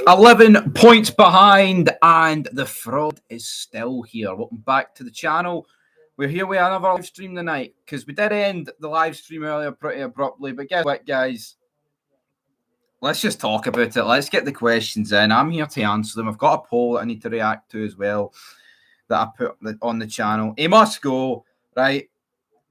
11 points behind, and the fraud is still here. Welcome back to the channel. We're here with another live stream tonight because we did end the live stream earlier pretty abruptly. But guess what, guys? Let's just talk about it. Let's get the questions in. I'm here to answer them. I've got a poll that I need to react to as well that I put on the channel. He must go, right?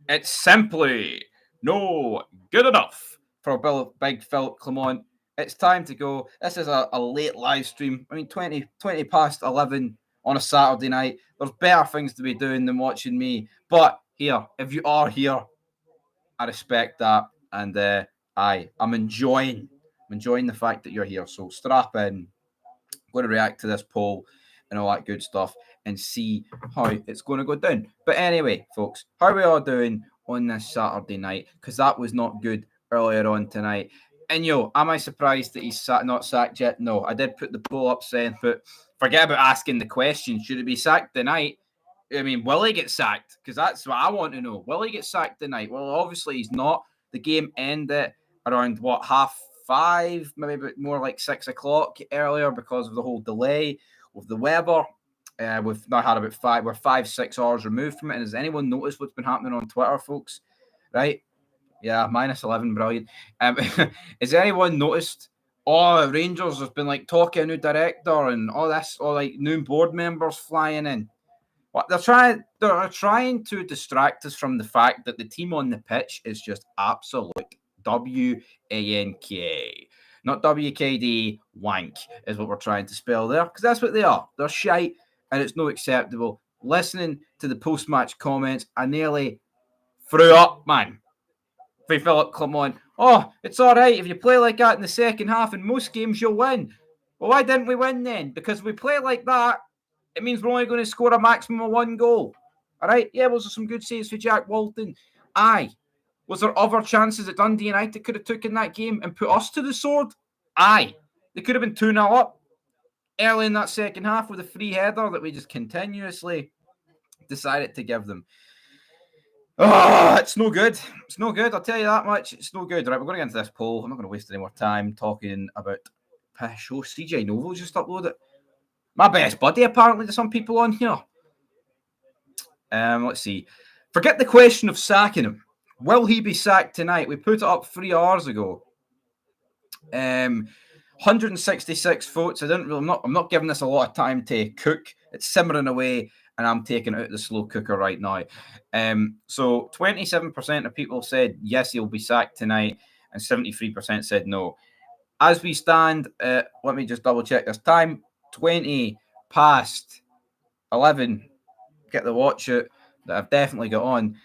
It's simply no good enough for Big Philip Clement. It's time to go. This is a late live stream. I mean, 20 past 11 on a Saturday night. There's better things to be doing than watching me. But here, if you are here, I respect that. And I'm enjoying the fact that you're here. So strap in. I'm going to react to this poll and all that good stuff and see how it's going to go down. But anyway, folks, how are we all doing on this Saturday night? Because that was not good earlier on tonight. And am I surprised that he's not sacked yet? No, I did put the poll up saying, but forget about asking the question. Should he be sacked tonight? I mean, will he get sacked? Because that's what I want to know. Will he get sacked tonight? Well, obviously he's not. The game ended around, 5:30, maybe more like 6 o'clock earlier because of the whole delay with the weather. We've now had we're 5-6 hours removed from it. And has anyone noticed what's been happening on Twitter, folks? Right? Yeah, -11, brilliant. Has anyone noticed? Oh, Rangers have been talking a new director and all this, or new board members flying in. What they're trying to distract us from the fact that the team on the pitch is just absolute WANK, not WKD wank, is what we're trying to spell there, because that's what they are. They're shite, and it's no acceptable. Listening to the post-match comments, I nearly threw up, man. For Philip Clement, oh, it's all right if you play like that in the second half. In most games, you'll win. Well, why didn't we win then? Because if we play like that, it means we're only going to score a maximum of 1 goal. All right? Yeah, was there some good saves for Jack Walton? Aye. Was there other chances that Dundee United could have taken that game and put us to the sword? Aye. They could have been 2-0 up early in that second half with a free header that we just continuously decided to give them. Oh, it's no good. It's no good. I'll tell you that much. It's no good. Right, we're going to get into this poll. I'm not going to waste any more time talking about pish. Oh, CJ Novo just uploaded it. My best buddy, apparently, to some people on here. Let's see. Forget the question of sacking him. Will he be sacked tonight? We put it up 3 hours ago. 166 votes. I'm not giving this a lot of time to cook. It's simmering away, and I'm taking it out of the slow cooker right now. So 27% of people said yes, he'll be sacked tonight, and 73% said no. As we stand, let me just double check this time. 20 past 11. Get the watch it that I've definitely got on.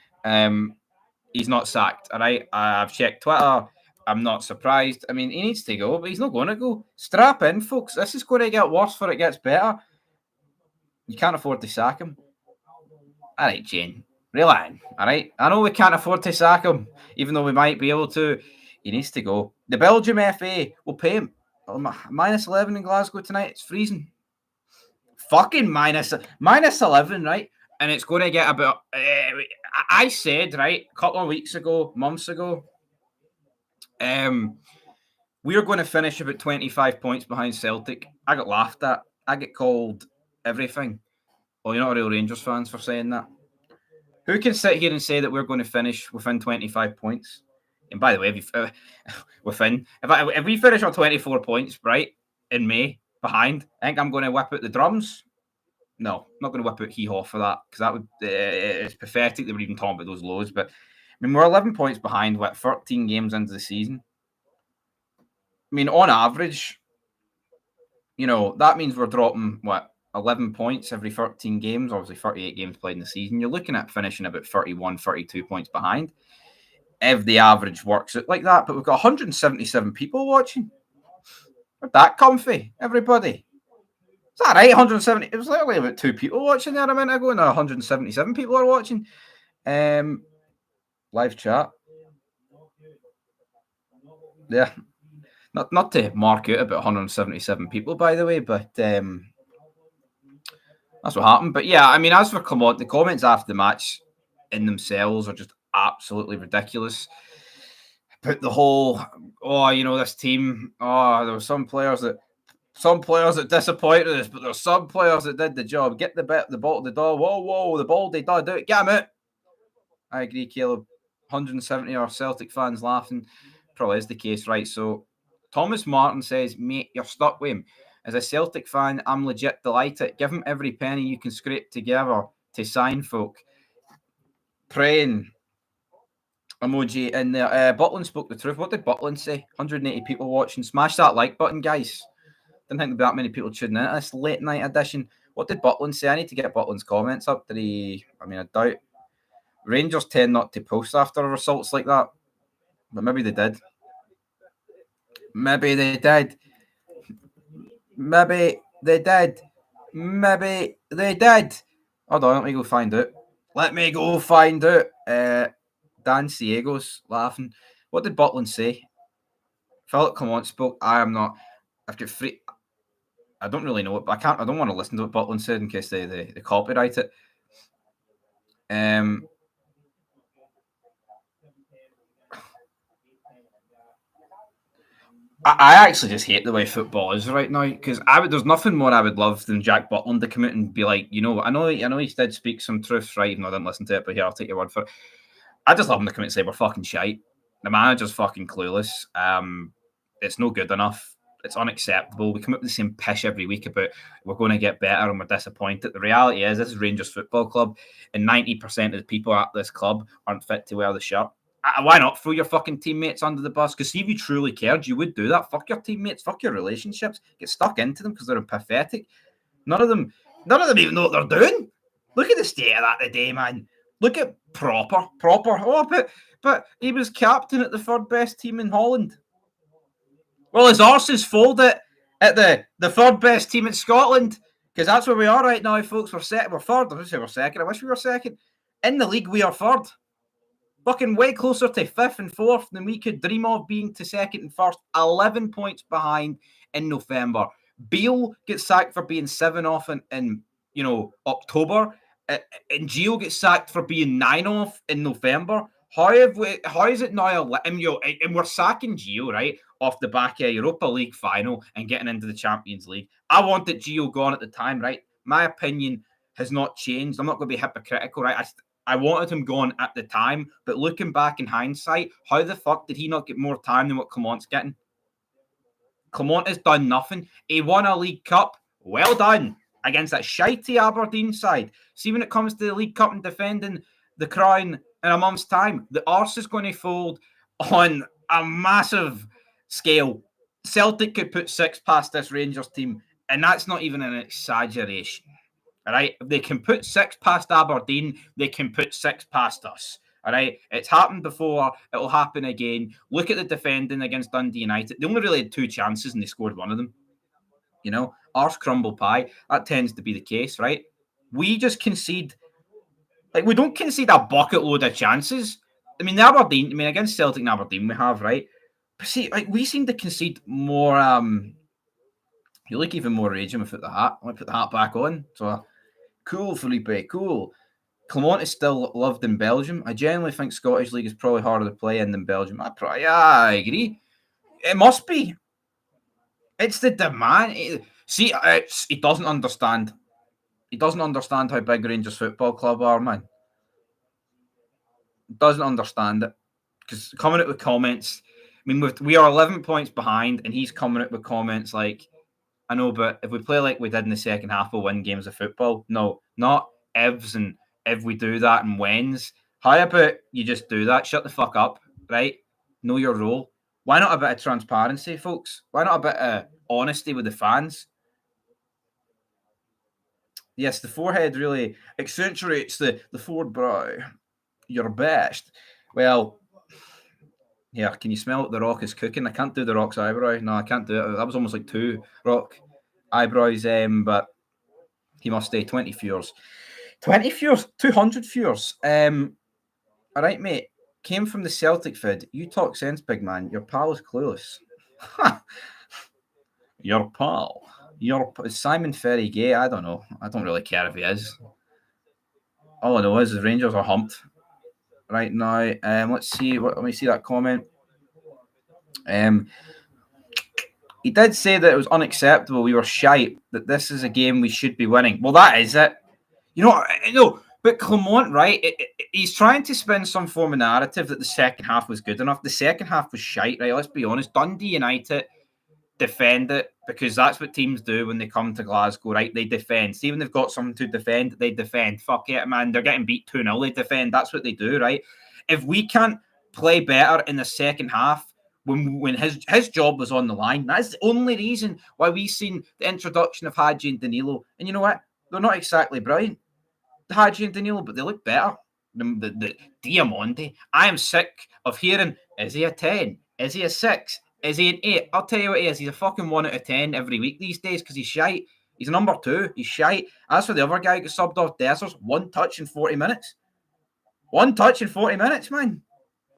He's not sacked. All right, I've checked Twitter. I'm not surprised. I mean, he needs to go, but he's not going to go. Strap in, folks. This is going to get worse before it gets better. You can't afford to sack him. All right, Jane. Relax. All right. I know we can't afford to sack him, even though we might be able to. He needs to go. The Belgium FA will pay him. -11 in Glasgow tonight. It's freezing. Fucking minus 11, right? And it's going to get about. I said, right, a couple of months ago, we're going to finish about 25 points behind Celtic. I got laughed at. I get called everything. Well, you're not a real Rangers fans for saying that. Who can sit here and say that we're going to finish within 25 points? And by the way, if we finish on 24 points, right, in May, behind, I think I'm going to whip out the drums. No, I'm not going to whip out hee-haw for that, because that would it's pathetic that we're even talking about those lows. But, I mean, we're 11 points behind, 13 games into the season. I mean, on average, that means we're dropping, 11 points every 13 games, obviously 38 games played in the season. You're looking at finishing about 31, 32 points behind if the average works out like that. But we've got 177 people watching. We're that comfy, everybody. Is that right? 170. It was literally about 2 people watching there a minute ago, and 177 people are watching. Live chat. Yeah. Not to mark out about 177 people, by the way, but that's what happened. But yeah, I mean, as for Clement, the comments after the match in themselves are just absolutely ridiculous. Put the whole, this team, there were some players that Some players that disappointed us, but there's some players that did the job. Get the ball to the door. Whoa, the ball, they do it. Get him out. I agree, Caleb. 170 are Celtic fans laughing. Probably is the case, right? So Thomas Martin says, mate, you're stuck with him. As a Celtic fan, I'm legit delighted. Give him every penny you can scrape together to sign folk. Praying emoji in there. Butland spoke the truth. What did Butland say? 180 people watching. Smash that like button, guys. Didn't think there'd be that many people tuning in this late night edition. What did Butland say? I need to get Butland's comments up. Did he? I mean, I doubt. Rangers tend not to post after results like that, but maybe they did. Maybe they did. Maybe they did. Maybe they did. Hold on, let me go find out. Let me go find out. Dan Ciego's laughing. What did Butland say? Philip Clement spoke. I am not. I've got free. I don't really know it, but I can't. I don't want to listen to what Butland said in case they copyright it. I actually just hate the way football is right now because there's nothing more I would love than Jack Butland to come out and be like, you know, I know he did speak some truth, right? Even though I didn't listen to it, but here I'll take your word for it. I just love him to come out and say we're fucking shite. The manager's fucking clueless. It's no good enough. It's unacceptable. We come up with the same pish every week about we're going to get better and we're disappointed. The reality is this is Rangers Football Club, and 90% of the people at this club aren't fit to wear the shirt. Why not throw your fucking teammates under the bus? Because see, if you truly cared, you would do that. Fuck your teammates, fuck your relationships. Get stuck into them because they're pathetic. None of them even know what they're doing. Look at the state of that today, man. Look at proper. Oh, but he was captain at the third best team in Holland. Well, his arse is folded at the third best team in Scotland because that's where we are right now, folks. We're third. I wish we were second. I wish we were second. In the league, we are third. Fucking way closer to fifth and fourth than we could dream of being to second and first. 11 points behind in November. Beale gets sacked for being 7 off in October. And Gio gets sacked for being 9 off in November. How is it now? And we're sacking Gio, right, off the back of Europa League final and getting into the Champions League. I wanted Gio gone at the time, right? My opinion has not changed. I'm not going to be hypocritical, right? I wanted him gone at the time, but looking back in hindsight, how the fuck did he not get more time than what Clement's getting? Clement has done nothing. He won a League Cup. Well done. Against that shitey Aberdeen side. See, when it comes to the League Cup and defending the crown in a month's time, the arse is going to fold on a massive scale. Celtic could put 6 past this Rangers team, and that's not even an exaggeration. All right, if they can put 6 past Aberdeen, they can put 6 past us. All right, it's happened before. It'll happen again. Look at the defending against Dundee United. They only really had 2 chances and they scored one of them. You know, arse crumble pie. That tends to be the case, right? We just concede. Like, we don't concede a bucket load of chances. I mean, against Celtic and Aberdeen, we have, right? But see, like, we seem to concede more. You look even more raging without the hat. I want to put the hat back on. So, cool, Felipe, cool. Clement is still loved in Belgium. I genuinely think Scottish League is probably harder to play in than Belgium. I agree. It must be. It's the demand. He doesn't understand. He doesn't understand how big Rangers Football Club are, man. Doesn't understand it. Because coming out with comments, I mean, we are 11 points behind, and he's coming out with comments like, I know, but if we play like we did in the second half, we'll win games of football. No, not ifs and if we do that and wins. How about you just do that? Shut the fuck up, right? Know your role. Why not a bit of transparency, folks? Why not a bit of honesty with the fans? Yes, the forehead really accentuates the forward brow. Your best. Well, yeah, can you smell what the Rock is cooking? I can't do the Rock's eyebrow. No, I can't do it. That was almost like 2 Rock eyebrows, but he must stay 20 viewers. 20 viewers? 200 viewers. All right, mate. Came from the Celtic vid. You talk sense, big man. Your pal is clueless. Your pal. Is Simon Ferry gay? I don't know. I don't really care if he is. All I know is the Rangers are humped right now. Let's see. Let me see that comment. He did say that it was unacceptable. We were shite. That this is a game we should be winning. Well, that is it. You know, but Clement, right? He's trying to spin some form of narrative that the second half was good enough. The second half was shite, right? Let's be honest. Dundee United defend it because that's what teams do when they come to Glasgow, right? They defend. See, when they've got something to defend, they defend. Fuck it, man. They're getting beat 2-0. They defend. That's what they do, right? If we can't play better in the second half, when his job was on the line, that's the only reason why we've seen the introduction of Hadji and Danilo. And you know what? They're not exactly brilliant, Hadji and Danilo, but they look better than the Diamante. I am sick of hearing, is he a 10? Is he a 6? Is he an 8? I'll tell you what he is. He's a fucking 1 out of 10 every week these days because he's shite. He's a number 2. He's shite. As for the other guy who got subbed off, Dessers, 1 touch in 40 minutes. 1 touch in 40 minutes, man.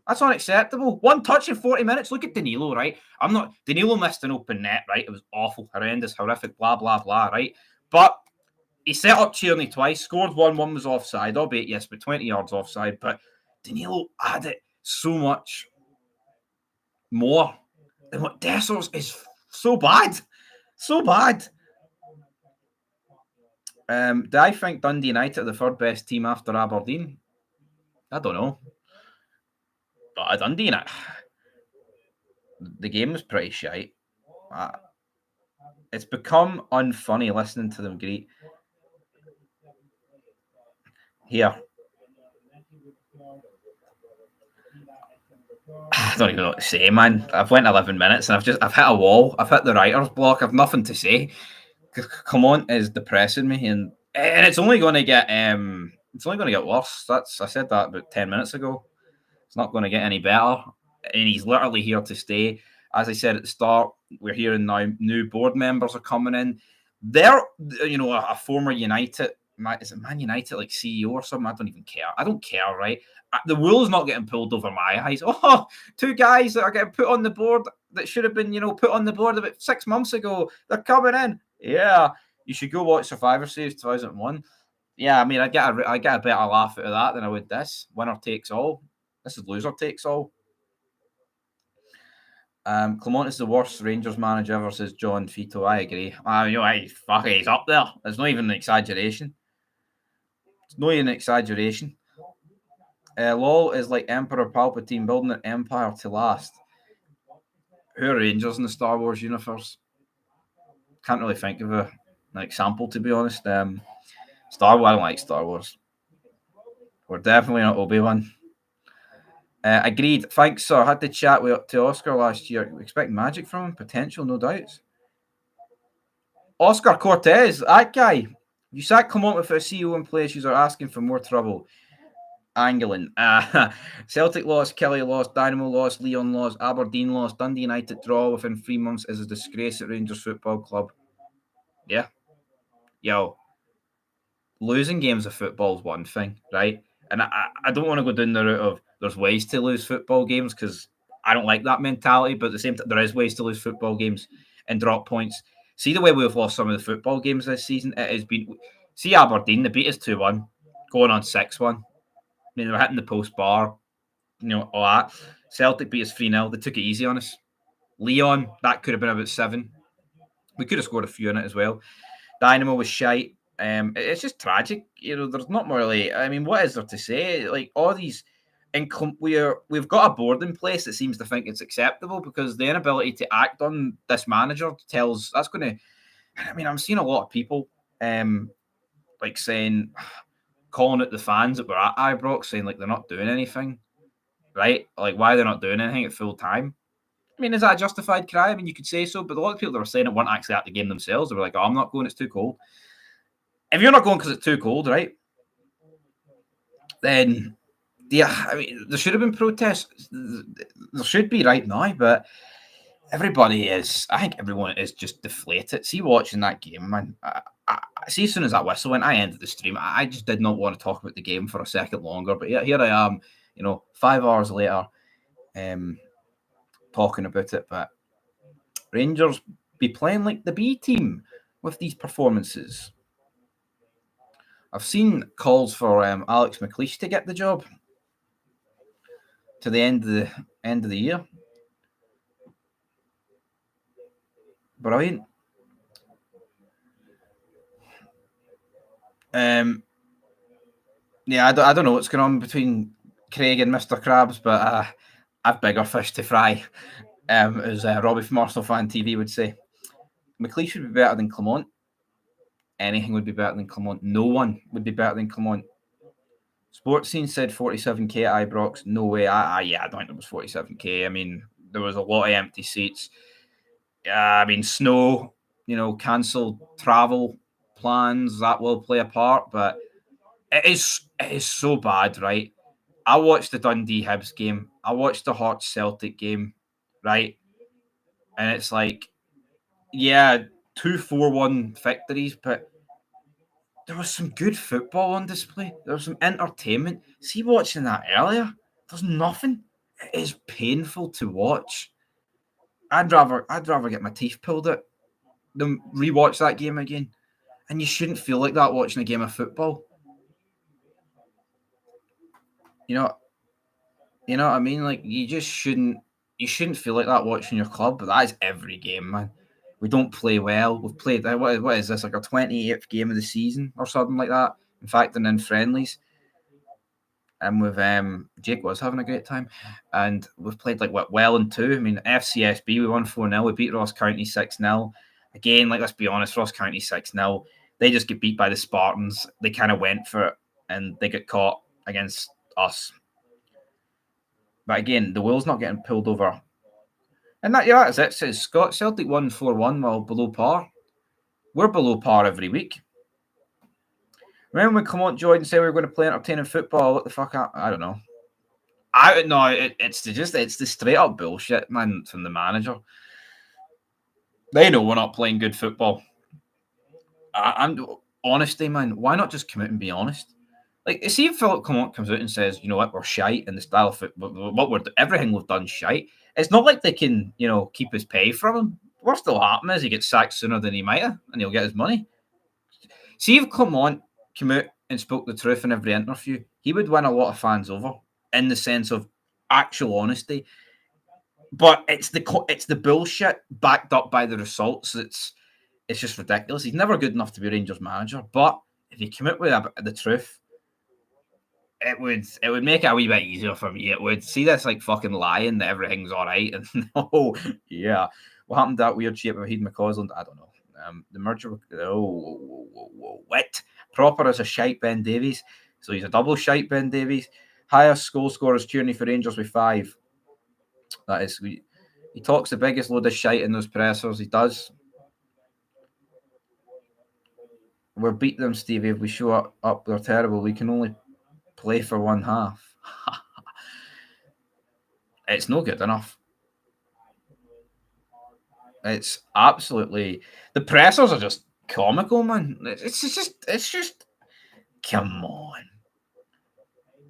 That's unacceptable. 1 touch in 40 minutes. Look at Danilo, right? Danilo missed an open net, right? It was awful, horrendous, horrific, blah, blah, blah, right? But he set up Tierney twice, scored one was offside, albeit, yes, but 20 yards offside. But Danilo added so much more than what Dessers is. So bad. So bad. Do I think Dundee United are the third best team after Aberdeen? I don't know. But Dundee United, the game was pretty shite. It's become unfunny listening to them greet. Here. I don't even know what to say, man. I've went 11 minutes and I've hit a wall. I've hit the writer's block. I've nothing to say. Clement is depressing me, and it's only going to get worse. I said that about 10 minutes ago. It's not going to get any better, and he's literally here to stay. As I said at the start, we're hearing now new board members are coming in. They're, a former United, is it Man United, like CEO or something? I don't even care. I don't care, right? The wool's not getting pulled over my eyes. Oh, 2 guys that are getting put on the board that should have been, put on the board about 6 months ago. They're coming in. Yeah, you should go watch Survivor Series 2001. Yeah, I mean, I get a better laugh out of that than I would this. Winner takes all. This is loser takes all. Clement is the worst Rangers manager ever, says John Fito. I agree. He's up there. There's not even an exaggeration. It's not even an exaggeration. LOL is like Emperor Palpatine building an empire to last. Who are Rangers in the Star Wars universe? Can't really think of an example, to be honest. Star Wars, I don't like Star Wars. We're definitely not Obi-Wan. Agreed. Thanks, sir. Had to chat to Oscar last year. We expect magic from him. Potential, no doubts. Oscar Cortez, that guy. You sack Clement with a CEO in place. You are asking for more trouble. Angling. Celtic lost, Kelly lost, Dynamo lost, Leon lost, Aberdeen lost, Dundee United draw within 3 months is a disgrace at Rangers Football Club. Yeah. Yo. Losing games of football is one thing, right? And I don't want to go down the route of there's ways to lose football games because I don't like that mentality, but at the same time, there is ways to lose football games and drop points. See the way we've lost some of the football games this season? It has been... See Aberdeen, they beat us 2-1, going on 6-1. I mean, they were hitting the post bar, all that. Celtic beat us 3-0. They took it easy on us. Leon, that could have been about 7. We could have scored a few in it as well. Dynamo was shite. It's just tragic. There's not really... I mean, what is there to say? Like, all these... We've got a board in place that seems to think it's acceptable because the inability to act on this manager tells... That's going to... I mean, I'm seeing a lot of people like saying... calling it the fans that were at Ibrox, saying like they're not doing anything, right? Like why they're not doing anything at full time. I mean, is that a justified cry? I mean, you could say so, but a lot of people that were saying it weren't actually at the game themselves. They were like, "Oh, I'm not going; it's too cold." If you're not going because it's too cold, right? Then, yeah, I mean, there should have been protests. There should be right now, but everybody is. I think everyone is just deflated. See, watching that game, man. I see, as soon as that whistle went, I ended the stream. I just did not want to talk about the game for a second longer. But yeah, here I am, 5 hours later, talking about it. But Rangers be playing like the B team with these performances. I've seen calls for Alex McLeish to get the job to the end of the year. Brilliant. Yeah, I don't know what's going on between Craig and Mr. Krabs, but I've bigger fish to fry, as Robbie from Arsenal Fan TV would say. McLeish would be better than Clement. Anything would be better than Clement. No one would be better than Clement. Sports Scene said 47k at Ibrox. No way. Yeah, I don't think it was 47k. I mean, there was a lot of empty seats. I mean, snow, cancelled travel plans, that will play a part, but it is so bad, right? I watched the Dundee Hibs game. I watched the Hearts Celtic game, right? And it's like, yeah, 2-4-1 victories, but there was some good football on display. There was some entertainment. See, watching that earlier, there's nothing. It is painful to watch. I'd rather get my teeth pulled out than rewatch that game again. And you shouldn't feel like that watching a game of football. You know, you know what I mean? Like you shouldn't feel like that watching your club. But that is every game, man. We don't play well. We've played what is this, like our 28th game of the season or something like that. In fact, and in friendlies. And with Jake was having a great time, and we've played like well in two. I mean, FCSB we won 4-0. We beat Ross County 6-0. Again, like let's be honest, Ross County 6-0. They just get beat by the Spartans. They kind of went for it, and they get caught against us. But again, the will's not getting pulled over, and that's it. Says Scott Celtic won 4-1 while below par. We're below par every week. Remember when Clement joined and said we were going to play entertaining football? What the fuck? I don't know. It's the straight up bullshit, man, from the manager. They know we're not playing good football. I'm honesty, man. Why not just come out and be honest? Like, see if Philip Clement comes out and says, you know what, we're shite in the style of what we're everything we've done shite. It's not like they can, keep his pay from him. Worst that'll happen is he gets sacked sooner than he might have, and he'll get his money. See if Clement came out and spoke the truth in every interview, he would win a lot of fans over in the sense of actual honesty. But it's the bullshit backed up by the results. It's just ridiculous. He's never good enough to be Rangers manager. But if he came out with the truth, it would make it a wee bit easier for me. It would see this like fucking lying that everything's all right and oh yeah, what happened to that weird shape of Heath McCausland? I don't know. The merger. What proper as a shite Ben Davies. So he's a double shite Ben Davies. Highest goal scorers Tierney for Rangers with 5. That is, he talks the biggest load of shite in those pressers. He does. We're beat them, Stevie. If we show up, they're terrible. We can only play for one half. It's no good enough. It's absolutely the pressers are just comical, man. It's just come on.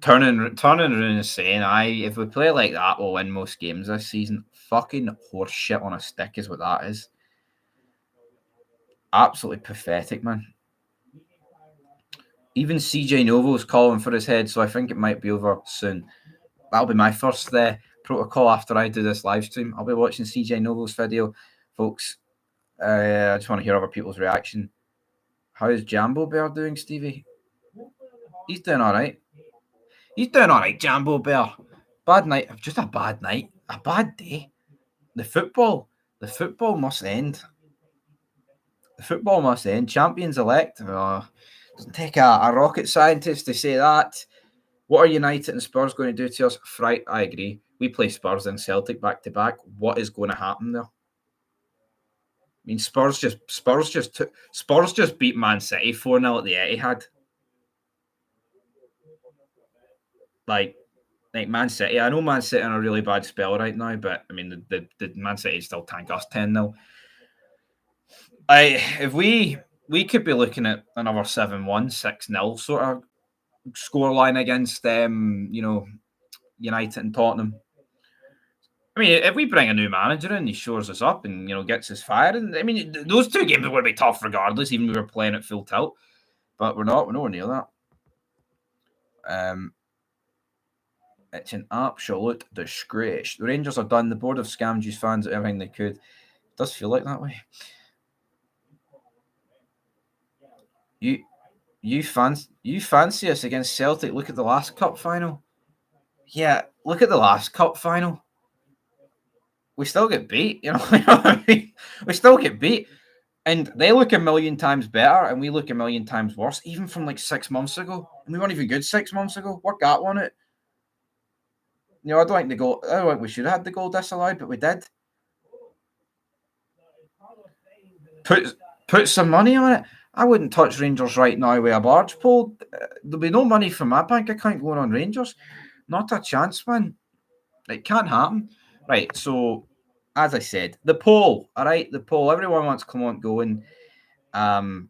Turning around and saying, if we play like that, we'll win most games this season. Fucking horse shit on a stick is what that is. Absolutely pathetic, man. Even CJ Novo's calling for his head, so I think it might be over soon. That'll be my first protocol after I do this live stream. I'll be watching CJ Novo's video, folks. I just want to hear other people's reaction. How is Jambo Bear doing, Stevie? He's doing all right. He's doing all right, Jambo Bear. Bad night, just a bad night, a bad day. The football must end. The football must end. Champions elect. Doesn't take a rocket scientist to say that. What are United and Spurs going to do to us? Fright, I agree. We play Spurs and Celtic back to back. What is going to happen there? I mean, Spurs just beat Man City 4-0 at the Etihad. Like Man City. I know Man City are in a really bad spell right now, but I mean the Man City still tank us 10-0. If we could be looking at another 7-1, 6-0 sort of scoreline against United and Tottenham. I mean, if we bring a new manager in, he shores us up and gets us firing. I mean, those two games are going to be tough regardless, even if we were playing at full tilt. But we're not. We're nowhere near that. It's an absolute disgrace. The Rangers are done. The board have scammed you fans at everything they could. does feel like that way. You fancy us against Celtic? Look at the last cup final. Yeah, look at the last cup final. We still get beat. You know what I mean? We still get beat, and they look a million times better, and we look a million times worse, even from like 6 months ago. And we weren't even good 6 months ago. What got on it? You know, I don't think the goal. I don't think we should have had the goal disallowed, but we did. Put some money on it. I wouldn't touch Rangers right now with a barge pole. There'll be no money from my bank account going on Rangers. Not a chance, man. It can't happen. Right, so as I said, the poll. All right, the poll. Everyone wants Clement going. I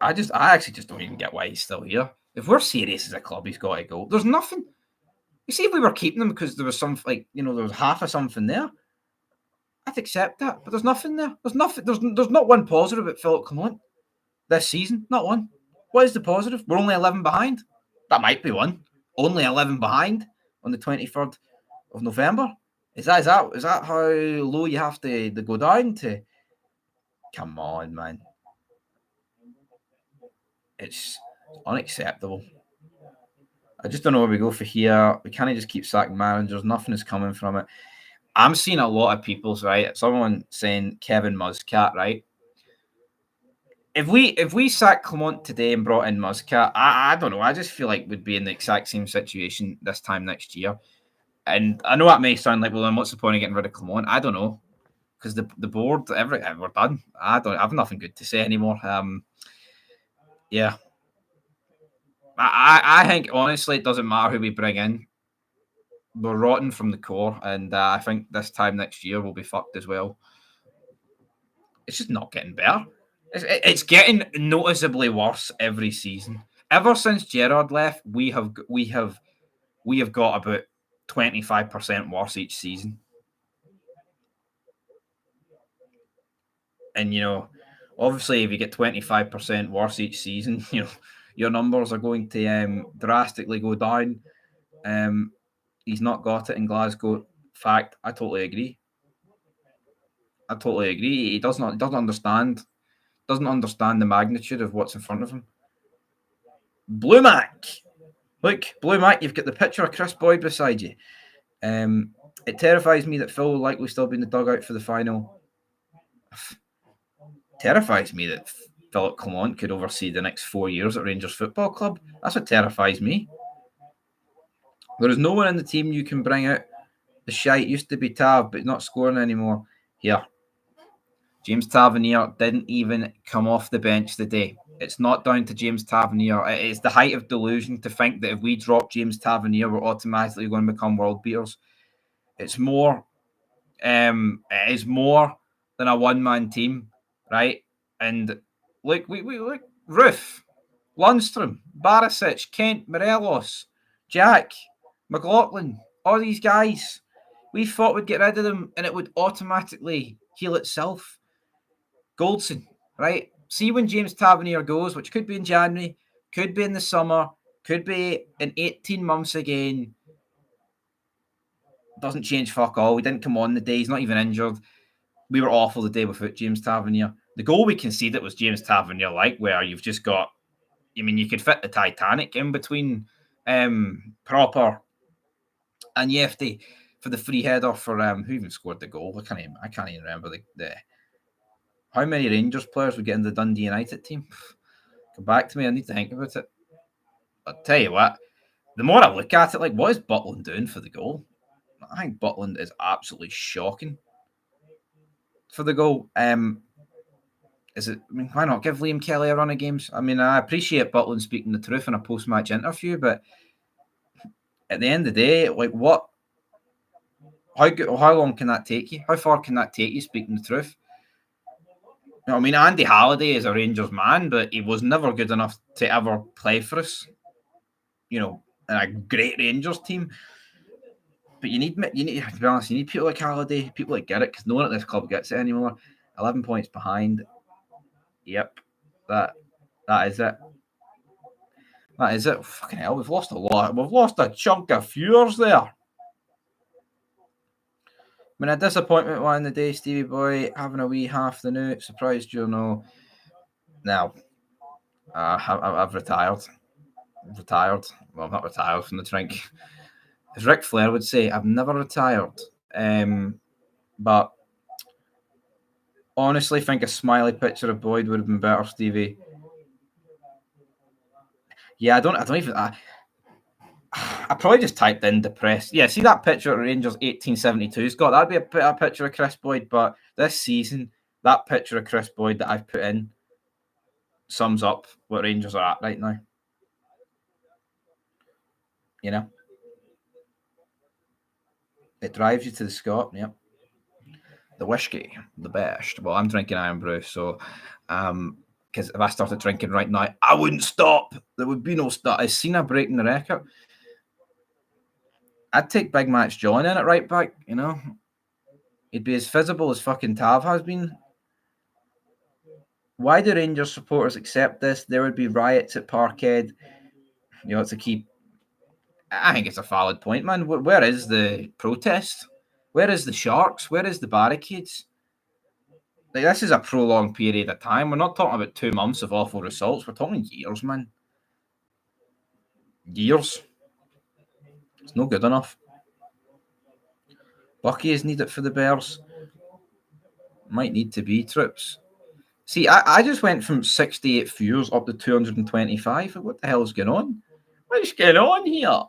actually just don't even get why he's still here. If we're serious as a club, he's got to go. There's nothing. You see, if we were keeping him because there was some, like, you know, there was half of something there, I'd accept that. But there's nothing there. There's nothing. There's not one positive about Philip Clement this season. Not one. What is the positive? We're only 11 behind. That might be one. Only 11 behind on the 23rd of November. Is that how low you have to go down to? Come on, man. It's unacceptable. I just don't know where we go for here. We can't just keep sacking managers. Nothing is coming from it. I'm seeing a lot of people's right. Someone saying Kevin Muscat, right? If we sack Clement today and brought in Muscat, I don't know. I just feel like we'd be in the exact same situation this time next year. And I know that may sound like, well, then what's the point of getting rid of Clement? I don't know. Because the board, we're done. I have nothing good to say anymore. Yeah. I think, honestly, it doesn't matter who we bring in. We're rotten from the core, and I think this time next year we'll be fucked as well. It's just not getting better. It's getting noticeably worse every season. Ever since Gerrard left, we have got about 25% worse each season. And you know, obviously, if you get 25% worse each season, you know your numbers are going to drastically go down. He's not got it in Glasgow. Fact, I totally agree. He doesn't understand the magnitude of what's in front of him. Blue Mac. Look, Blue Mac, you've got the picture of Chris Boyd beside you. It terrifies me that Phil will likely still be in the dugout for the final. Terrifies me that Philip Clement could oversee the next 4 years at Rangers Football Club. That's what terrifies me. There is no one in the team you can bring out. The shite used to be Tav, but not scoring anymore. Here, James Tavernier didn't even come off the bench today. It's not down to James Tavernier. It's the height of delusion to think that if we drop James Tavernier, we're automatically going to become world beaters. It's more. It is more than a one-man team, right? And look, we look Roof, Lundstrom, Barisic, Kent, Morelos, Jack, McLaughlin, all these guys. We thought we'd get rid of them and it would automatically heal itself. Goldson, right? See when James Tavernier goes, which could be in January, could be in the summer, could be in 18 months again. Doesn't change fuck all. We didn't come on the day. He's not even injured. We were awful the day without James Tavernier. The goal we conceded was James Tavernier, like where you've just got. I mean, you could fit the Titanic in between proper, and you have to for the free header for who even scored the goal. I can't even remember the how many Rangers players would get in the Dundee United team. Come back to me. I need to think about it. I'll tell you what. The more I look at it, like what is Butland doing for the goal? I think Butland is absolutely shocking for the goal. Is it? I mean, why not give Liam Kelly a run of games? I mean, I appreciate Butland speaking the truth in a post-match interview, but at the end of the day, like what? How long can that take you? How far can that take you speaking the truth? You know, I mean, Andy Halliday is a Rangers man, but he was never good enough to ever play for us. You know, in a great Rangers team. But you need to be honest, you need people like Halliday, people like Garrett, because no one at this club gets it anymore. 11 points behind. Yep, that is it. That is it. Fucking hell, we've lost a lot. We've lost a chunk of viewers there. mean, a disappointment one the day, Stevie boy, having a wee half the new. Surprised you know. Now, I've retired. Retired. Well, I'm not retired from the drink. As Ric Flair would say, I've never retired. But honestly, think a smiley picture of Boyd would have been better, Stevie. Yeah, I don't even. I probably just typed in depressed. Yeah, see that picture of Rangers 1872, Scott? That'd be a picture of Chris Boyd. But this season, that picture of Chris Boyd that I've put in sums up what Rangers are at right now. You know, it drives you to the Scott. Yep. The whiskey, the best. Well, I'm drinking Iron Brew, so because if I started drinking right now, I wouldn't stop. There would be no stop. Is Cena breaking the record? I'd take Big Match John in at right back. You know, he'd be as visible as fucking Tav has been. Why do Rangers supporters accept this? There would be riots at Parkhead. You know, it's a key. I think it's a valid point, man. Where is the protest? Where is the Sharks? Where is the barricades? Like, this is a prolonged period of time. We're not talking about 2 months of awful results. We're talking years, man. Years. It's no good enough. Bucky is needed for the Bears. Might need to be trips. See, I just went from 68 viewers up to 225. What the hell's going on? What's going on here?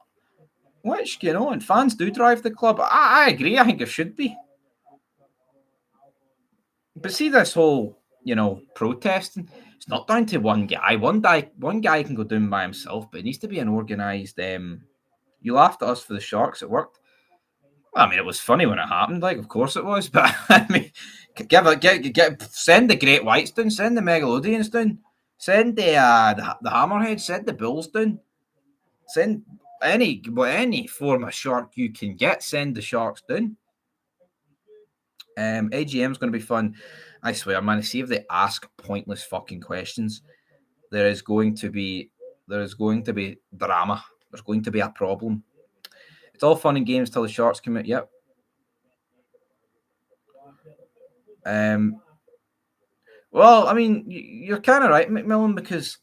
What's going on? Fans do drive the club. I agree. I think it should be. But see this whole, protesting. It's not down to one guy. One guy can go down by himself, but it needs to be an organised. You laughed at us for the Sharks. It worked. Well, I mean, it was funny when it happened. Like, of course it was. But I mean, send the Great Whites down. Send the Megalodians down. Send the Hammerheads. Send the Bulls down. Send any form of shark you can get. Send the Sharks down. AGM's going to be fun. I swear, man. See if they ask pointless fucking questions. There is going to be drama. There's going to be a problem. It's all fun and games till the Sharks commit. Yep. Well, I mean, you're kind of right, McMillan, because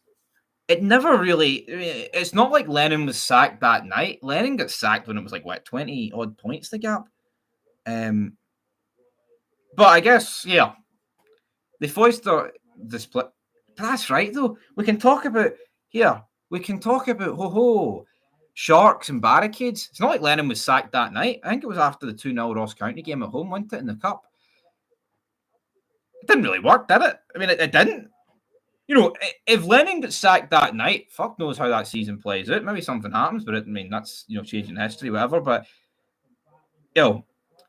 it never really. It's not like Lennon was sacked that night. Lennon got sacked when it was like 20 odd points the gap. But I guess they foist the split. But that's right though. We can talk about Sharks and barricades. It's not like Lennon was sacked that night. I think it was after the 2-0 Ross County game at home, wasn't it, in the cup? It didn't really work, did it? I mean, it didn't. If Lennon gets sacked that night, fuck knows how that season plays out. Maybe something happens, but that's changing history, whatever. But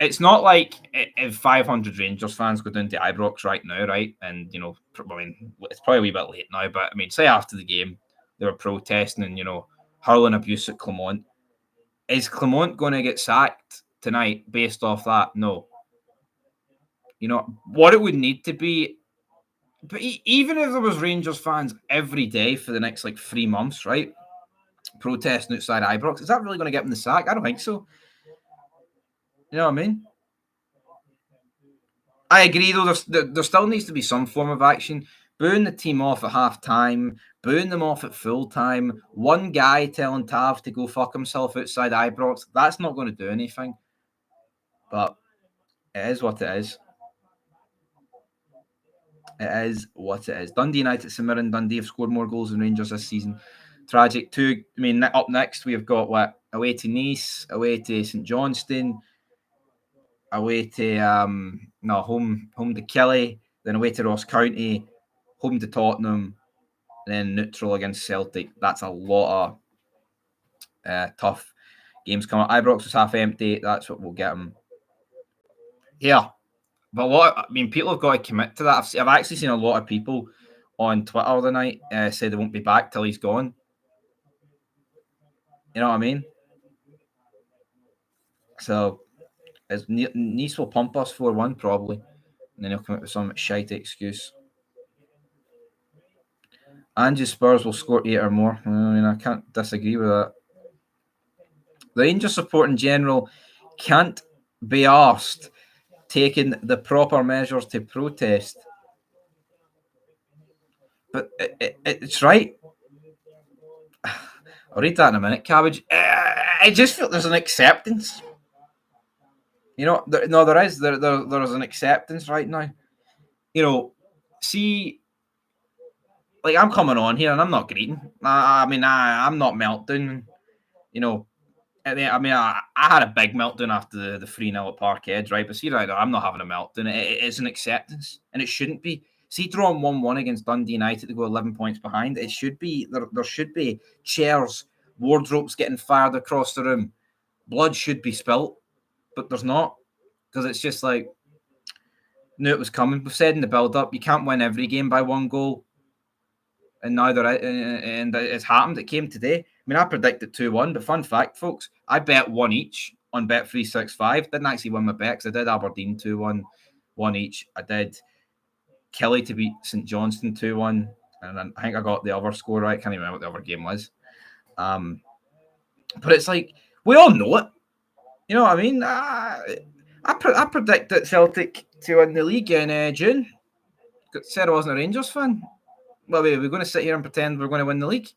it's not like if 500 Rangers fans go down to Ibrox right now, right? And I mean, it's probably a wee bit late now, but I mean, say after the game they were protesting and hurling abuse at Clermont. Is Clermont going to get sacked tonight based off that? No. What it would need to be. But even if there was Rangers fans every day for the next 3 months, right, protesting outside Ibrox, is that really going to get them the sack? I don't think so. You know what I mean? I agree, though. There still needs to be some form of action. Booing the team off at half time, booing them off at full time, one guy telling Tav to go fuck himself outside Ibrox, that's not going to do anything. But it is what it is. It is what it is. Dundee United, St Mirren, Dundee have scored more goals than Rangers this season. Tragic too. I mean, up next we've got away to Nice, away to St Johnstone, away to home to Kelly, then away to Ross County, home to Tottenham, and then neutral against Celtic. That's a lot of tough games coming. Ibrox was half empty. That's what will get them. Yeah. But people have got to commit to that. I've actually seen a lot of people on Twitter tonight say they won't be back till he's gone. You know what I mean? So Nice will pump us 4-1 probably. And then he'll come up with some shite excuse. Angie Spurs will score 8 or more. I mean, I can't disagree with that. The Rangers support in general can't be arsed taking the proper measures to protest. But it's right. I'll read that in a minute, Cabbage. I just feel there's an acceptance. You know, there is. There's an acceptance right now. You know, see, like I'm coming on here and I'm not greeting. I'm not meltdown. You know, I had a big meltdown after the 3-0 at Parkhead, right? But see, right now, I'm not having a meltdown. It's an acceptance, and it shouldn't be. See, drawing 1-1 against Dundee United to go 11 points behind, it should be, there should be chairs, wardrobes getting fired across the room. Blood should be spilt, but there's not, because it's just like, knew it was coming. We've said in the build-up, you can't win every game by 1 goal. And now and it's happened. It came today. I mean, I predicted 2-1, but fun fact, folks, I bet 1 each on Bet365. Didn't actually win my bet because I did Aberdeen 2-1, 1 each. I did Kelly to beat St Johnstone 2-1, and then I think I got the other score right. Can't even remember what the other game was. But it's like, we all know it. You know what I mean? I predicted Celtic to win the league in June. Said I wasn't a Rangers fan. Well, we're going to sit here and pretend we're going to win the league. I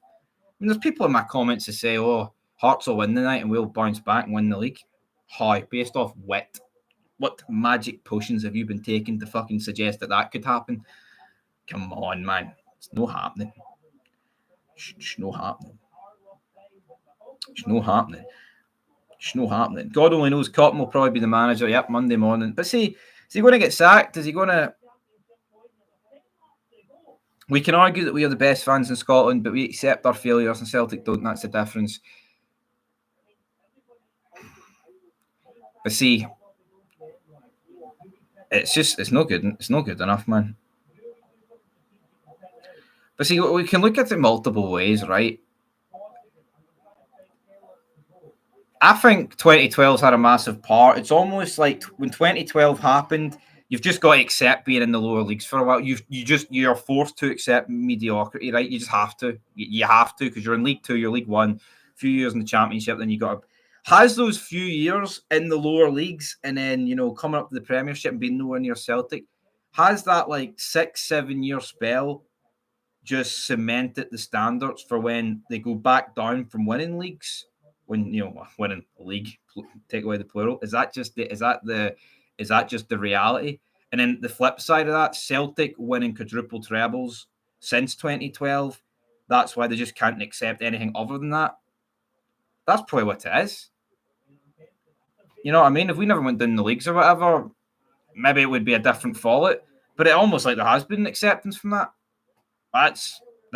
mean, there's people in my comments that say, "Oh, Hearts will win the night and we'll bounce back and win the league." Hi, based off wit. What magic potions have you been taking to fucking suggest that could happen? Come on, man. It's no happening. It's no happening. It's no happening. It's no happening. God only knows Cotton will probably be the manager. Yep, Monday morning. But see, is he going to get sacked? Is he going to... We can argue that we are the best fans in Scotland, but we accept our failures and Celtic don't. That's the difference. But see, it's no good. It's not good enough, man. But see, we can look at it multiple ways, right? I think 2012's had a massive part. It's almost like when 2012 happened, you've just got to accept being in the lower leagues for a while. You're forced to accept mediocrity, right? You just have to. You have to, because you're in League 2, you're League 1, a few years in the Championship, then you got to... Has those few years in the lower leagues and then, you know, coming up to the Premiership and being nowhere near Celtic, has that like 6-7 year spell just cemented the standards for when they go back down from winning leagues? When, you know, winning a league, take away the plural, is that just the reality? And then the flip side of that, Celtic winning quadruple trebles since 2012, that's why they just can't accept anything other than that. That's probably what it is. You know what I mean? If we never went down the leagues or whatever, maybe it would be a different fallout. But it almost like there has been acceptance from that. I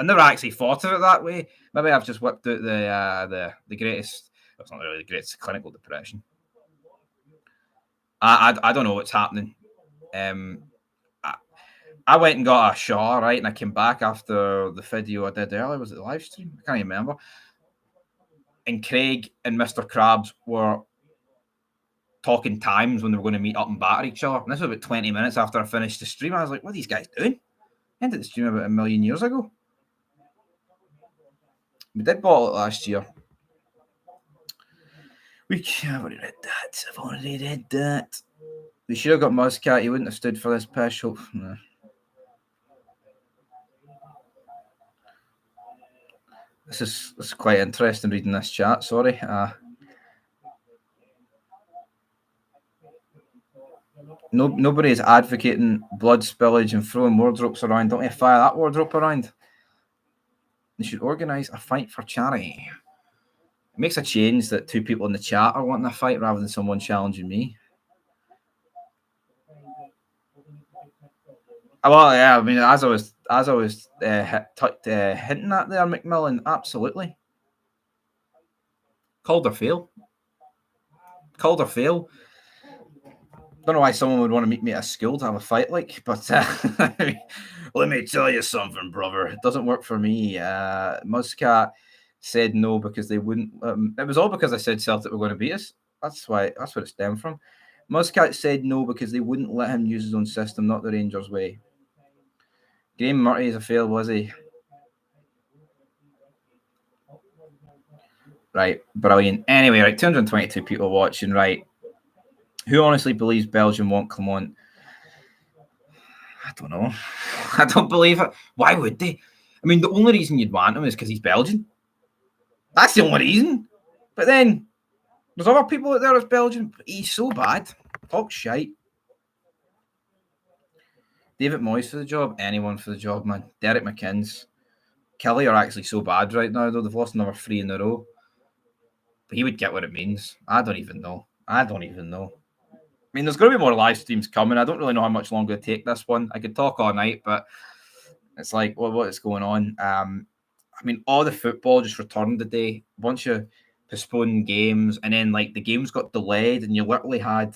never actually thought of it that way. Maybe I've just whipped out the greatest. It's not really the greatest clinical depression. I don't know what's happening. I went and got a shower, right, and I came back after the video I did earlier. Was it the live stream? I can't even remember. And Craig and Mr. Krabs were talking times when they were going to meet up and batter each other. And this was about 20 minutes after I finished the stream. I was like, what are these guys doing? I ended the stream about 1 million years ago. We did bottle it last year. I've already read that. We should have got Muscat. He wouldn't have stood for this pish. No. This is quite interesting reading this chat. Sorry. Nobody is advocating blood spillage and throwing wardrobes around. Don't you fire that wardrobe around? They should organise a fight for charity. It makes a change that 2 people in the chat are wanting a fight rather than someone challenging me. Well, yeah, I mean, as I was hinting at there, McMillan, absolutely. Called or fail. Don't know why someone would want to meet me at a school to have a fight, like, but let me tell you something, brother. It doesn't work for me. Muscat said no because they wouldn't. It was all because I said Celtic were going to beat us. That's what it stemmed from. Muscat said no because they wouldn't let him use his own system, not the Rangers way. Graham Murray is a fail, was he? Right, brilliant. Anyway, right, 222 people watching, right. Who honestly believes Belgium want Clement? I don't know. I don't believe it. Why would they? I mean, the only reason you'd want him is because he's Belgian. That's the only reason. But then there's other people out there that's Belgian. He's so bad. Talk shite. David Moyes for the job. Anyone for the job, man. Derek McInnes. Kelly are actually so bad right now, though. They've lost number 3 in a row. But he would get what it means. I don't even know. I mean, there's going to be more live streams coming. I don't really know how much longer to take this one. I could talk all night, but it's like, well, what is going on? I mean, all the football just returned today. A bunch of postponed games, and then like the games got delayed, and you literally had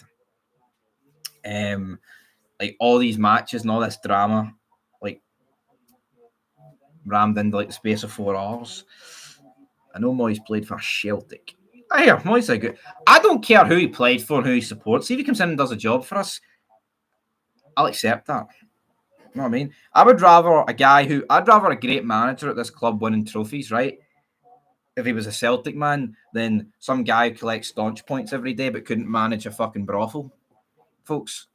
like all these matches and all this drama like rammed into like the space of 4 hours. I know Moyes played for Celtic. I hear Moyes are good. I don't care who he played for and who he supports. See if he comes in and does a job for us, I'll accept that. You know what I mean? I'd rather a great manager at this club winning trophies, right? If he was a Celtic man, than some guy who collects staunch points every day but couldn't manage a fucking brothel, folks.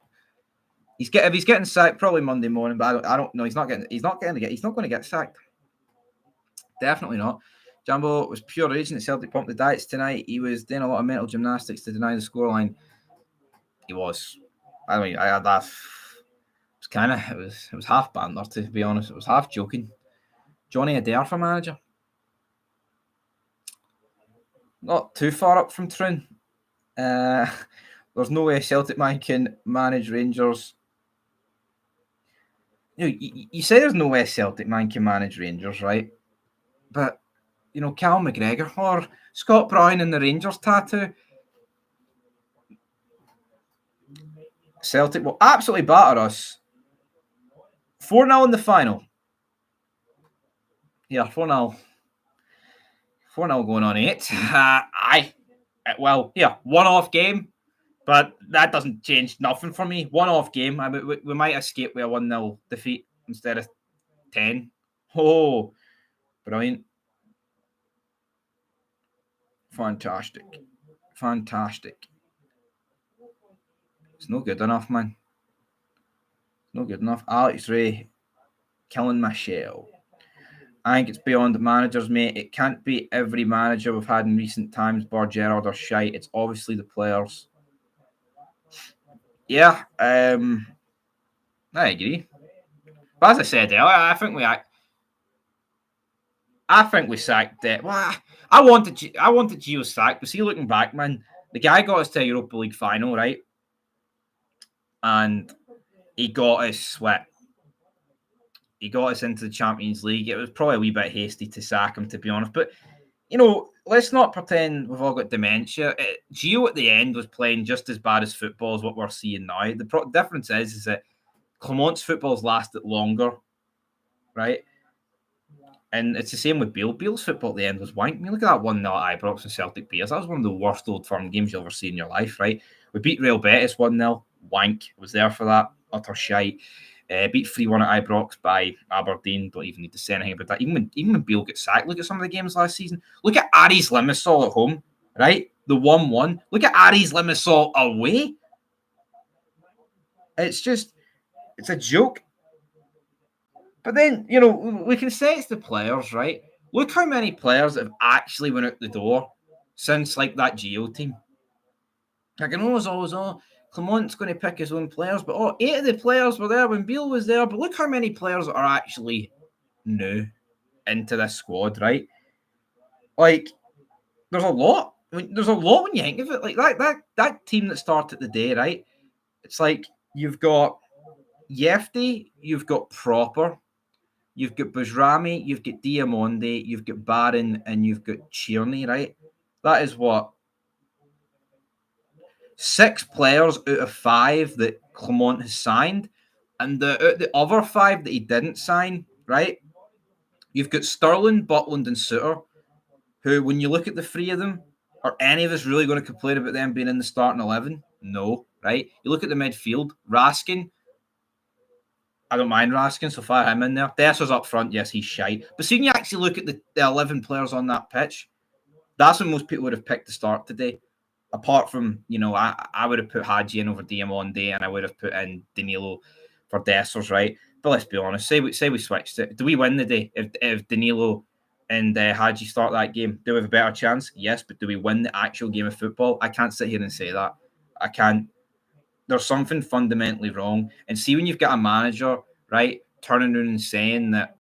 If he's getting sacked, probably Monday morning, but I don't know. He's not going to get sacked. Definitely not. Jumbo was pure raging at Celtic pumped the diets tonight. He was doing a lot of mental gymnastics to deny the scoreline. He was. I mean, I had that. It was half banter, to be honest. It was half joking. Johnny Adair for manager. Not too far up from Troon. There's no way a Celtic man can manage Rangers. You say there's no way a Celtic man can manage Rangers, right? But, Cal McGregor or Scott Bryan in the Rangers tattoo. Celtic will absolutely batter us. 4-0 in the final. Yeah, 4-0. 4-0 going on 8. One-off game, but that doesn't change nothing for me. One-off game. We might escape with a 1-0 defeat instead of 10. Oh, brilliant. Fantastic. It's no good enough, man. No good enough. Alex Ray killing Michelle. I think it's beyond the managers, mate. It can't be every manager we've had in recent times, bar Gerrard or shite. It's obviously the players. Yeah, I agree. But as I said earlier, I think we sacked it. Well, I wanted Gio sacked, but see, looking back, man, the guy got us to a Europa League final, right? And he got us He got us into the Champions League. It was probably a wee bit hasty to sack him, to be honest. But, let's not pretend we've all got dementia. Gio at the end was playing just as bad as football as what we're seeing now. The difference is that Clement's football's lasted longer, right? And it's the same with Beale. Beale's football at the end was wank. I mean, look at that 1-0 at Ibrox and Celtic Beers. That was one of the worst Old Firm games you'll ever see in your life, right? We beat Real Betis 1-0. Wank. Was there for that. Utter shite. Beat 3-1 at Ibrox by Aberdeen. Don't even need to say anything about that. Even when Beale gets sacked, look at some of the games last season. Look at Aries Limassol at home, right? The 1-1. Look at Aries Limassol away. It's a joke. But then, we can say it's the players, right? Look how many players have actually went out the door since, like, that Gio team. Like, I know it's always, Clement's going to pick his own players, but 8 of the players were there when Beale was there. But look how many players are actually new into this squad, right? Like, there's a lot. There's a lot when you think of it. Like, that team that started the day, right? It's like you've got Yefty, you've got Proper, you've got Bujrami, you've got Diamonde, you've got Barron, and you've got Tierney, right? That is what? 6 players out of 5 that Clement has signed, and the other 5 that he didn't sign, right? You've got Sterling, Butland, and Suter, who, when you look at the 3 of them, are any of us really going to complain about them being in the starting 11? No, right? You look at the midfield, Raskin. I don't mind Raskin, so fire him in there. Desser's up front, yes, he's shite. But seeing you actually look at the 11 players on that pitch, that's when most people would have picked to start today. apart from, I would have put Hadji in over Diamonde, and I would have put in Danilo for Dessers, right? But let's be honest, say we switched it. Do we win the day if Danilo and Hadji start that game? Do we have a better chance? Yes, but do we win the actual game of football? I can't sit here and say that. I can't. There's something fundamentally wrong. And see, when you've got a manager, right, turning around and saying that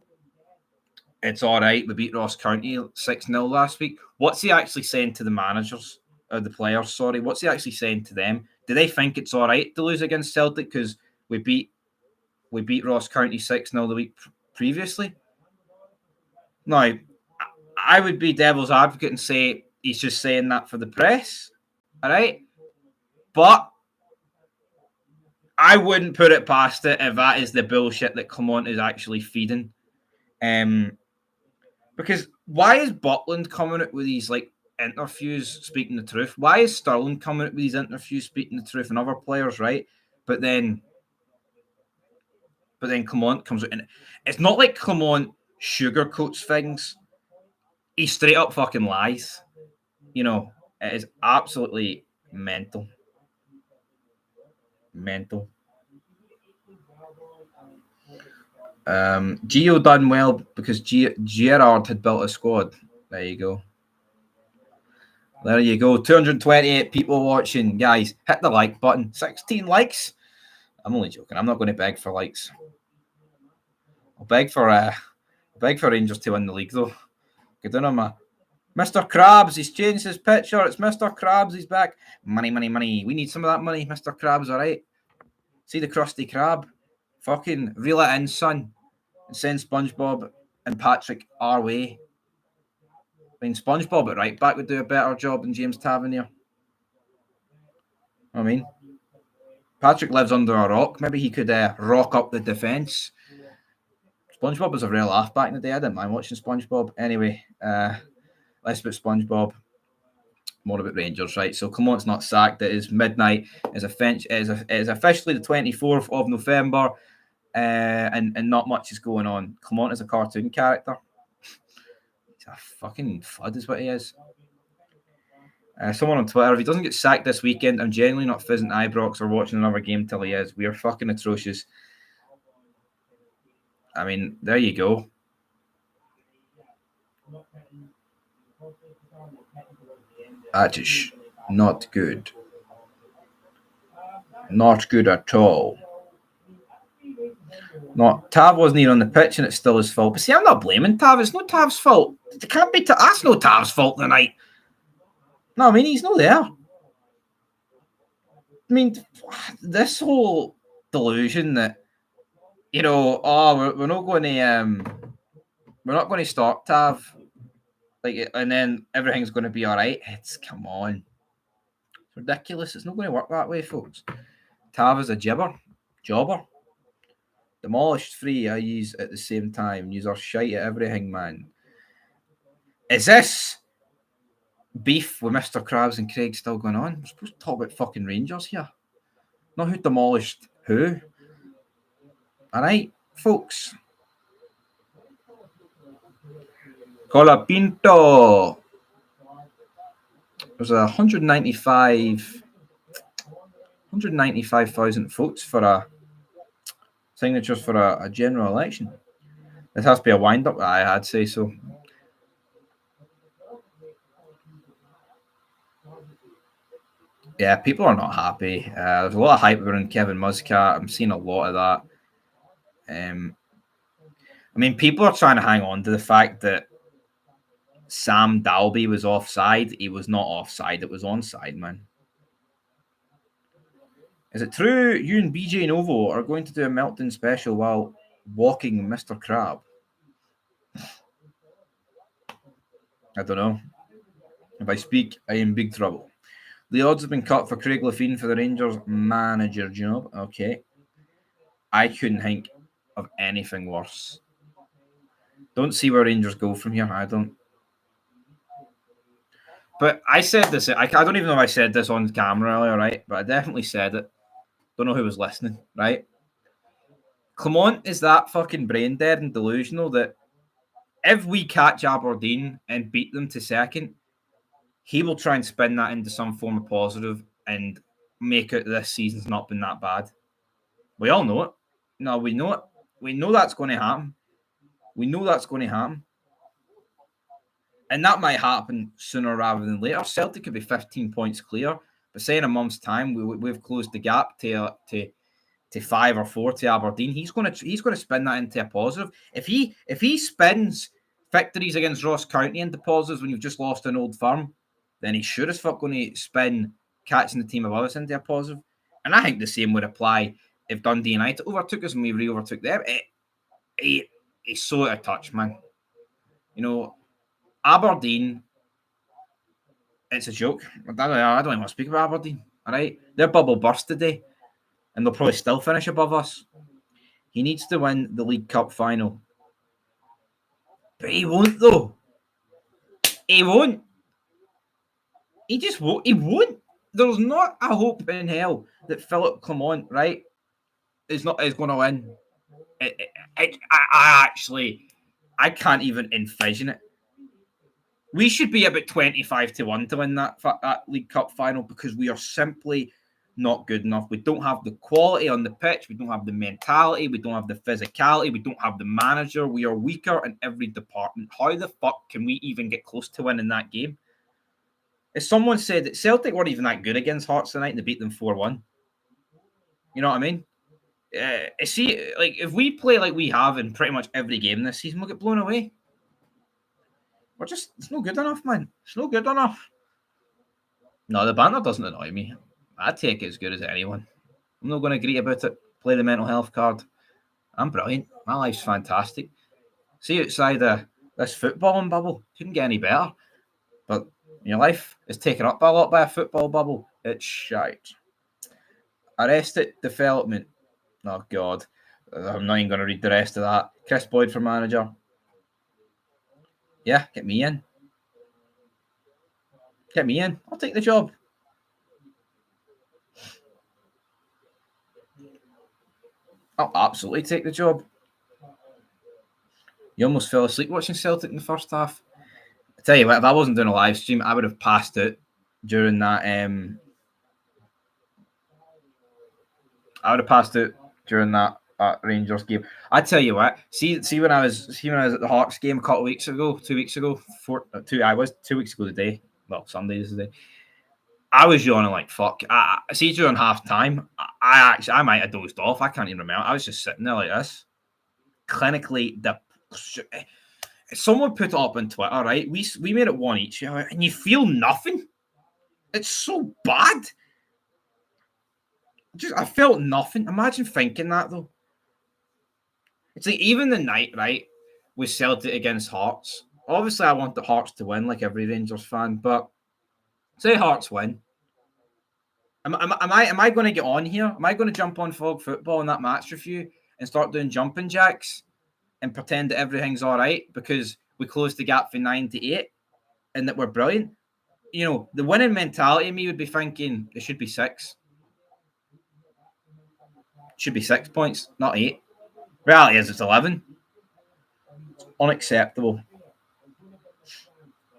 it's all right, we beat Ross County 6-0 last week, what's he actually saying to the managers, or the players, sorry? What's he actually saying to them? Do they think it's all right to lose against Celtic because we beat Ross County 6-0 the week previously? Now, I would be devil's advocate and say he's just saying that for the press, all right? But I wouldn't put it past it if that is the bullshit that Clement is actually feeding. Because why is Butland coming out with these interviews speaking the truth? Why is Sterling coming out with these interviews speaking the truth, and other players, right? But then Clement comes out, and it's not like Clement sugarcoats things. He straight up fucking lies. It is absolutely mental. Mental. Gio done well because Gerard had built a squad. There you go. 228 people watching. Guys, hit the like button. 16 likes. I'm only joking. I'm not going to beg for likes. I'll beg for Rangers to win the league, though. Good on him, Mr. Krabs. He's changed his picture. It's Mr. Krabs. He's back. Money, money, money. We need some of that money, Mr. Krabs. All right. See the crusty crab. Fucking reel it in, son. And send SpongeBob and Patrick our way. I mean, SpongeBob at right back would do a better job than James Tavernier. I mean, Patrick lives under a rock. Maybe he could rock up the defence. SpongeBob was a real laugh back in the day. I didn't mind watching SpongeBob. Anyway, less about SpongeBob, more about Rangers, right? So Clement's not sacked. It is midnight. It is officially the 24th of November, and not much is going on. Clement is a cartoon character. He's a fucking FUD is what he is. Someone on Twitter, if he doesn't get sacked this weekend, I'm genuinely not fizzing Ibrox or watching another game till he is. We are fucking atrocious. I mean, there you go. That is not good. Not good at all. Tav wasn't even on the pitch and it's still his fault. But see, I'm not blaming Tav. It's not Tav's fault. It can't be. That's no Tav's fault tonight. No, I mean, he's not there. I mean, this whole delusion that, we're not going to start Tav, and then everything's going to be all right. Come on. It's ridiculous. It's not going to work that way, folks. Tav is a jobber. Demolished 3 IEs at the same time. Yous are shite at everything, man. Is this beef with Mr. Krabs and Craig still going on? We're supposed to talk about fucking Rangers here. Not who demolished who. Alright, folks. Colapinto. There's 195,000 votes for signatures for a general election. This has to be a wind-up. I'd say so. Yeah, people are not happy. There's a lot of hype around Kevin Muscat. I'm seeing a lot of that. I mean, people are trying to hang on to the fact that Sam Dalby was offside. He was not offside. It was onside, man. Is it true you and BJ Novo are going to do a meltdown special while walking Mr. Crab? I don't know. If I speak, I am in big trouble. The odds have been cut for Craig Levein for the Rangers manager job. Okay. I couldn't think of anything worse. Don't see where Rangers go from here. I don't. But I said this. I don't even know if I said this on camera earlier, right? But I definitely said it. Don't know who was listening, right? Clement is that fucking brain dead and delusional that if we catch Aberdeen and beat them to second, he will try and spin that into some form of positive and make it this season's not been that bad. We all know it. No, we know it. We know that's going to happen. We know that's going to happen. And that might happen sooner rather than later. Celtic could be 15 points clear, but say in a month's time we've closed the gap to 5 or 4 to Aberdeen. He's going to spin that into a positive. If he spins victories against Ross County into positives when you've just lost an Old Firm, then he's sure as fuck going to spin catching the team above us into a positive. And I think the same would apply if Dundee United overtook us and we re-overtook them. He's so out of touch, man. You know, Aberdeen, it's a joke. I don't even want to speak about Aberdeen. All right, their bubble burst today, and they'll probably still finish above us. He needs to win the League Cup final, but he won't, though. He won't. He just won't. He won't. There's not a hope in hell that Philip Clement, right, is going to win. I can't even envision it. We should be about 25-1 to win that League Cup final because we are simply not good enough. We don't have the quality on the pitch. We don't have the mentality. We don't have the physicality. We don't have the manager. We are weaker in every department. How the fuck can we even get close to winning that game? If someone said that Celtic weren't even that good against Hearts tonight and they beat them 4-1, you know what I mean? See, like if we play like we have in pretty much every game this season, we'll get blown away. It's not good enough, man. It's not good enough. No, the banter doesn't annoy me. I take it as good as anyone. I'm not going to agree about it. Play the mental health card. I'm brilliant. My life's fantastic. See, outside this footballing bubble, couldn't get any better. But your life is taken up a lot by a football bubble. It's shite. Arrested Development. Oh, God. I'm not even going to read the rest of that. Chris Boyd for manager. Yeah, get me in. Get me in. I'll take the job. I'll absolutely take the job. You almost fell asleep watching Celtic in the first half. I tell you what, if I wasn't doing a live stream, I would have passed out during that. I would have passed out during that Rangers game. I tell you what, see when I was at the Hearts game a couple of weeks ago, 2 weeks ago, 2 weeks ago today. Well, Sunday is today. I was yawning like fuck. I see during half time. I might have dozed off. I can't even remember. I was just sitting there like this. Clinically, someone put it up on Twitter, right? We made it one each, and you feel nothing. It's so bad. I felt nothing. Imagine thinking that though. It's like even the night, right, with Celtic against Hearts. Obviously, I want the Hearts to win, like every Rangers fan. But say Hearts win. Am I going to get on here? Am I going to jump on Fog Football in that match review and start doing jumping jacks and pretend that everything's all right because we closed the gap from 9 to 8 and that we're brilliant? You know, the winning mentality of me would be thinking it should be 6. It should be 6 points, not 8. Reality is it's 11. It's unacceptable.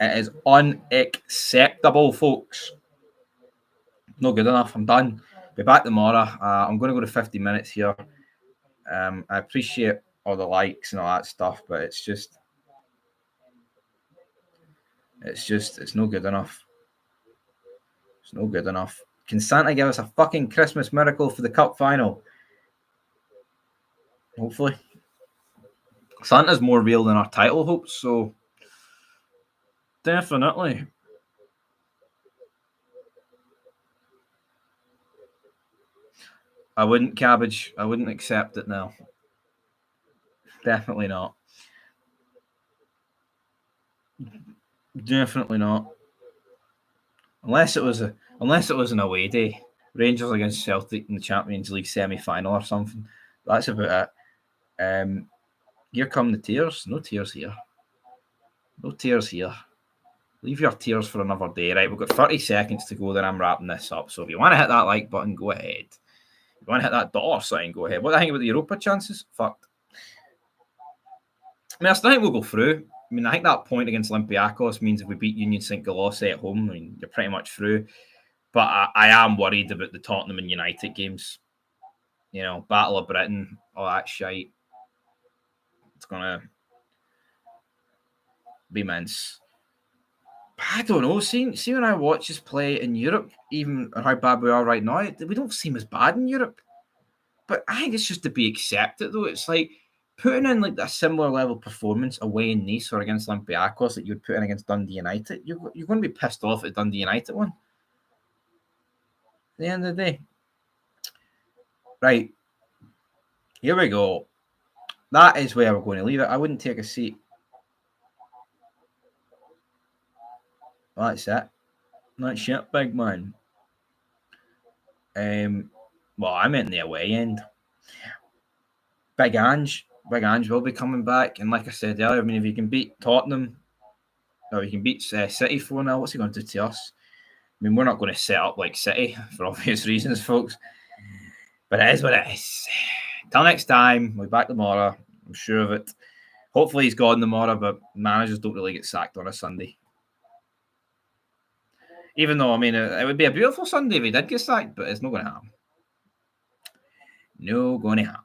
It is unacceptable, folks. Not good enough. I'm done. Be back tomorrow. I'm going to go to 50 minutes here. I appreciate all the likes and all that stuff, but it's no good enough. It's no good enough. Can Santa give us a fucking Christmas miracle for the cup final? Hopefully. Santa's more real than our title hopes, so definitely. I wouldn't, Cabbage. I wouldn't accept it now. Definitely not. Definitely not. Unless it was an away day. Rangers against Celtic in the Champions League semi-final or something. That's about it. Here come the tears. No tears here. No tears here. Leave your tears for another day. Right, we've got 30 seconds to go, then I'm wrapping this up. So if you want to hit that like button, go ahead. If you want to hit that dollar sign, go ahead. What do you think about the Europa chances? Fucked. I mean, I still think we'll go through. I mean, I think that point against Olympiacos means if we beat Union St. Galossi at home, I mean, you're pretty much through. But I am worried about the Tottenham and United games. You know, Battle of Britain, all that shite. It's going to be immense. I don't know. See when I watch us play in Europe, even how bad we are right now, we don't seem as bad in Europe. But I think it's just to be accepted, though. It's like putting in like a similar level performance away in Nice or against Olympiacos that you'd put in against Dundee United. You're going to be pissed off at Dundee United one. At the end of the day. Right. Here we go. That is where we're going to leave it. I wouldn't take a seat. Well, that's it. That's it, big man. Well, I meant the away end. Big Ange will be coming back, and like I said earlier, I mean, if you can beat Tottenham, or you can beat City 4-0, what's he going to do to us? I mean, we're not going to set up like City for obvious reasons, folks. But it is what it is. Till next time, we'll be back tomorrow. I'm sure of it. Hopefully he's gone tomorrow, but managers don't really get sacked on a Sunday. Even though, I mean, it would be a beautiful Sunday if he did get sacked, but it's not going to happen. No going to happen.